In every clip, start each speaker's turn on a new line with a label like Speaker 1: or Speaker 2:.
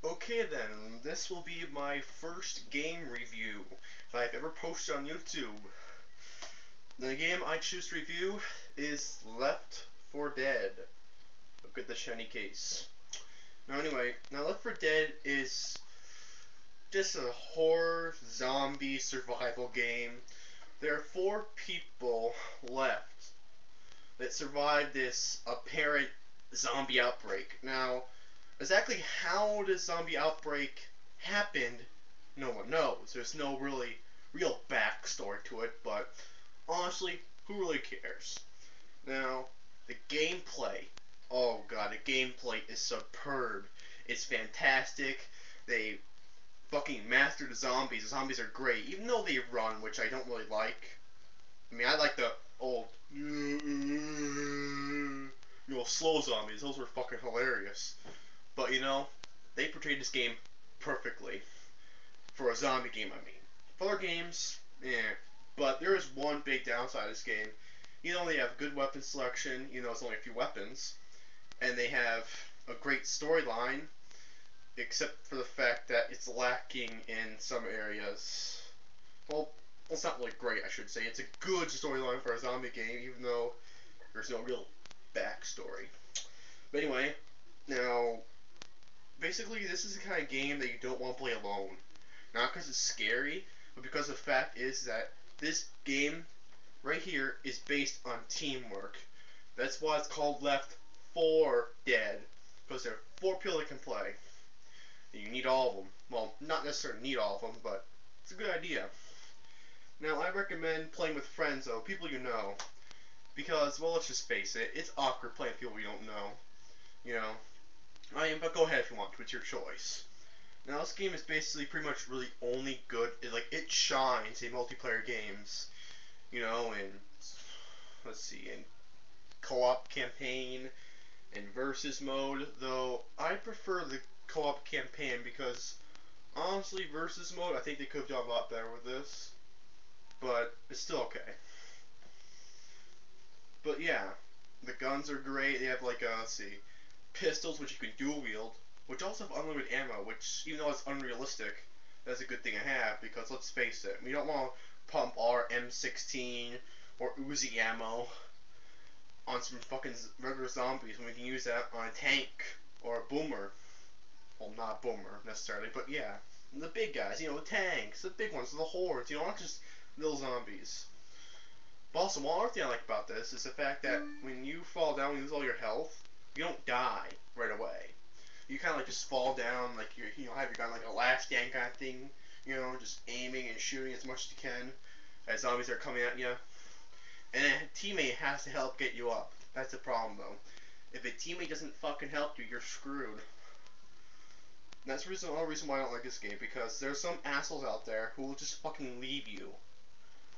Speaker 1: Okay then, this will be my first game review that I've ever posted on YouTube. The game I choose to review is Left 4 Dead. Look at the shiny case. Now Left 4 Dead is just a horror zombie survival game. There are 4 people left that survived this apparent zombie outbreak. Now, exactly how this zombie outbreak happened, no one knows. There's no real backstory to it, but honestly, who really cares? Now, the gameplay. Oh god, the gameplay is superb. It's fantastic. They fucking mastered the zombies. The zombies are great, even though they run, which I don't really like. I mean, I like the old, slow zombies. Those were fucking hilarious. But they portrayed this game perfectly for a zombie game. I mean, for other games, yeah. But there is one big downside of this game. They have good weapon selection. It's only a few weapons, and they have a great storyline, except for the fact that it's lacking in some areas. Well, it's not really great, I should say. It's a good storyline for a zombie game, even though there's no real backstory. But anyway, now basically, this is the kind of game that you don't want to play alone. Not because it's scary, but because the fact is that this game right here is based on teamwork. That's why it's called Left 4 Dead, because there are 4 people that can play. And you need all of them. Well, not necessarily need all of them, but it's a good idea. Now, I recommend playing with friends, though, people you know. Because, well, let's just face it, it's awkward playing with people you don't know. You know, but go ahead if you want to. It's your choice. Now, this game is basically pretty much really only good. It shines in multiplayer games. In let's see, in co-op campaign and versus mode. Though I prefer the co-op campaign because honestly, versus mode, I think they could have done a lot better with this. But it's still okay. But yeah, the guns are great. They have let's see, pistols which you can dual wield, which also have unlimited ammo, which even though it's unrealistic, that's a good thing to have because let's face it, we don't want to pump our M16 or Uzi ammo on some fucking regular zombies when we can use that on a tank or a boomer. Well, not a boomer necessarily, but yeah, the big guys, the tanks, the big ones, the hordes, not just little zombies. But also, one other thing I like about this is the fact that when you fall down and lose all your health, you don't die right away. You kind of just fall down, like have your gun like a last stand kind of thing, just aiming and shooting as much as you can as zombies are coming at you. And then a teammate has to help get you up. That's the problem though. If a teammate doesn't fucking help you, you're screwed. And that's the only reason why I don't like this game, because there's some assholes out there who will just fucking leave you.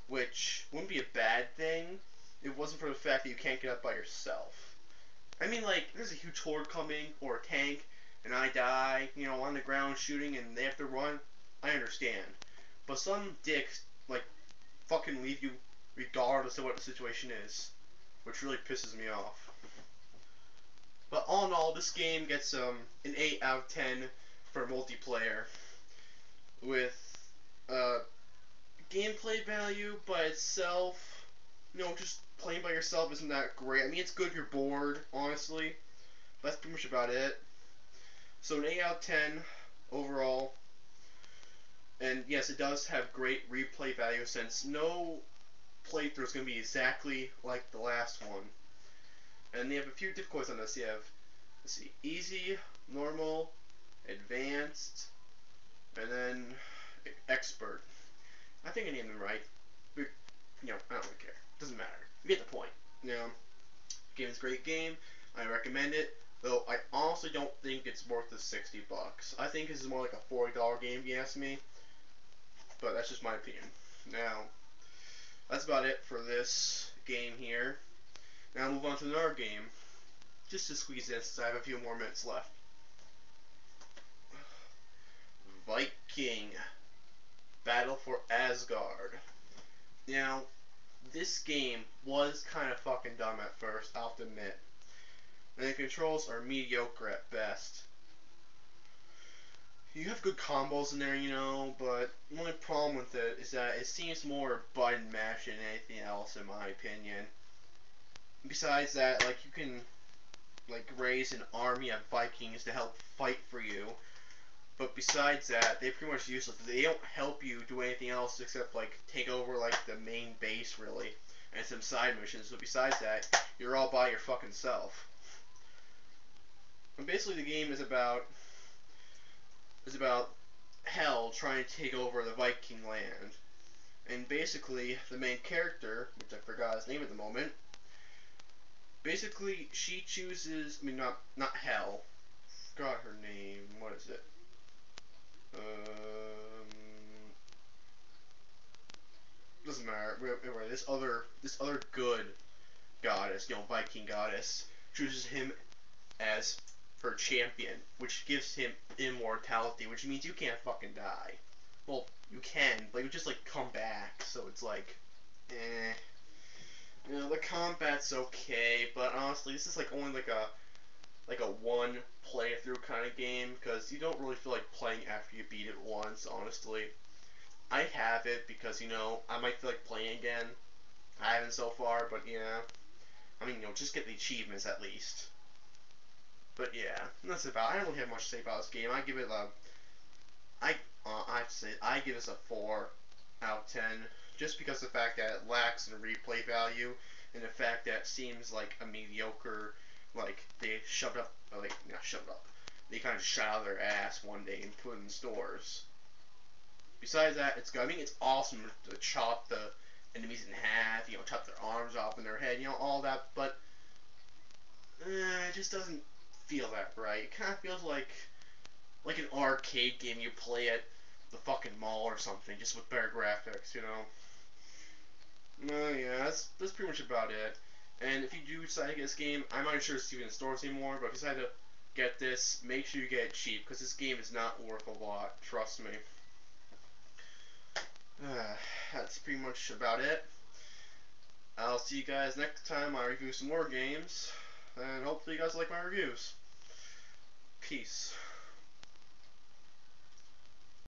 Speaker 1: Which wouldn't be a bad thing if it wasn't for the fact that you can't get up by yourself. I mean, there's a huge horde coming, or a tank, and I die, on the ground shooting, and they have to run. I understand. But some dicks, fucking leave you regardless of what the situation is, which really pisses me off. But all in all, this game gets an 8 out of 10 for multiplayer, with gameplay value by itself, just playing by yourself isn't that great. I mean, it's good if you're bored, honestly. That's pretty much about it. So an 8 out of 10 overall. And yes, it does have great replay value since no playthrough is going to be exactly like the last one. And they have a few difficulties on this. You have, let's see, easy, normal, advanced, and then expert. I think I named them right. But, I don't really care. Doesn't matter. You get the point. Game is a great game. I recommend it. Though I honestly don't think it's worth the $60. I think this is more like a $40 game if you ask me. But that's just my opinion. Now, that's about it for this game here. Now I'll move on to another game. Just to squeeze this, since I have a few more minutes left. Viking. Battle for Asgard. Now, this game was kind of fucking dumb at first, I'll have to admit. And the controls are mediocre at best. You have good combos in there, you know, but the only problem with it is that it seems more button mashing than anything else, in my opinion. Besides that, like, you can, like, raise an army of Vikings to help fight for you, but besides that, they're pretty much useless. They don't help you do anything else except, like, take over, like, the main base, really, and some side missions. So besides that, you're all by your fucking self. And basically, the game is about Hell trying to take over the Viking land. And basically, the main character, which I forgot his name at the moment, basically she chooses. I mean, not Hell. Forgot her name. What is it? Doesn't matter. Anyway, this other good goddess, Viking goddess, chooses him as her champion, which gives him immortality, which means you can't fucking die. Well, you can, but you just like come back. So it's like, eh. The combat's okay, but honestly, this is like only like a one playthrough kind of game because you don't really feel like playing after you beat it once. Honestly, I have it because I might feel like playing again. I haven't so far, but yeah, I mean just get the achievements at least. But yeah, that's about. I don't really have much to say about this game. I give it a. I have to say I give this a 4 out of 10, just because of the fact that it lacks in replay value, and the fact that it seems like a mediocre, like they shoved up, like not shoved up, they kind of shot out of their ass one day and put it in stores. Besides that, it's good. I mean, it's awesome to chop the enemies in half, chop their arms off and their head, all that, but it just doesn't feel that right. It kind of feels like an arcade game you play at the fucking mall or something, just with better graphics. Yeah, that's pretty much about it. And if you do decide to get this game, I'm not sure it's even in stores anymore, but if you decide to get this, make sure you get it cheap, because this game is not worth a lot, trust me. That's pretty much about it. I'll see you guys next time I review some more games, and hopefully you guys like my reviews. Peace.